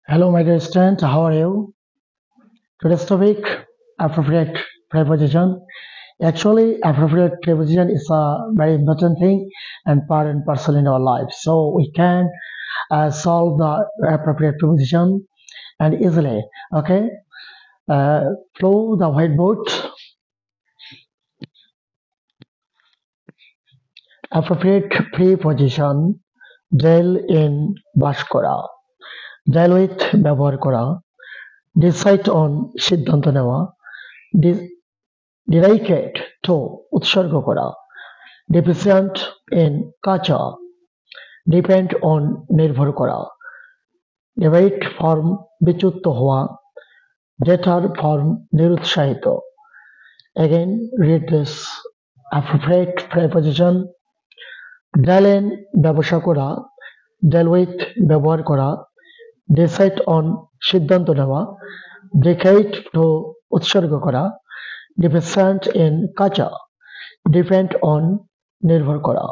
Hello, my dear student. How are you? Today's topic: appropriate preposition. Actually, appropriate preposition is a very important thing and part and parcel in our life. So we can solve the appropriate preposition and easily. Okay. Flow the whiteboard. Appropriate preposition. Deal in বাস করা, deal with ব্যবহার করা, decide on সিদ্ধান্ত নেওয়া, dedicate to উৎসর্গ করা, deficient in কাঁচা, depend on নির্ভর করা, deviate form বিচ্যুত হওয়া, deter form নিরুৎসাহিত. Again, read this appropriate preposition. deal in ব্যবসা করা, deal with ব্যবহার করা, decide on সিদ্ধান্ত নেওয়া, dedicate to উৎসর্গ করা, deficient in কাঁচা, depend on নির্ভর করা,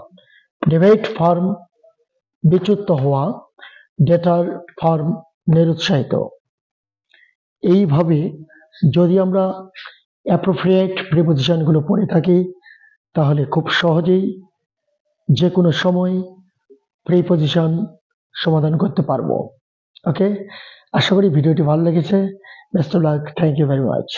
deviate form বিচ্যুত হওয়া, deter form নিরুৎসাহিত. এইভাবে যদি আমরা অ্যাপ্রোপ্রিয়েট প্রিপোজিশনগুলো পড়ে থাকি তাহলে খুব সহজেই যে কোনো সময় প্রিপোজিশন সমাধান করতে পারবো. ওকে, আশা করি ভিডিওটি ভালো লেগেছে. Best of luck. Thank you very much.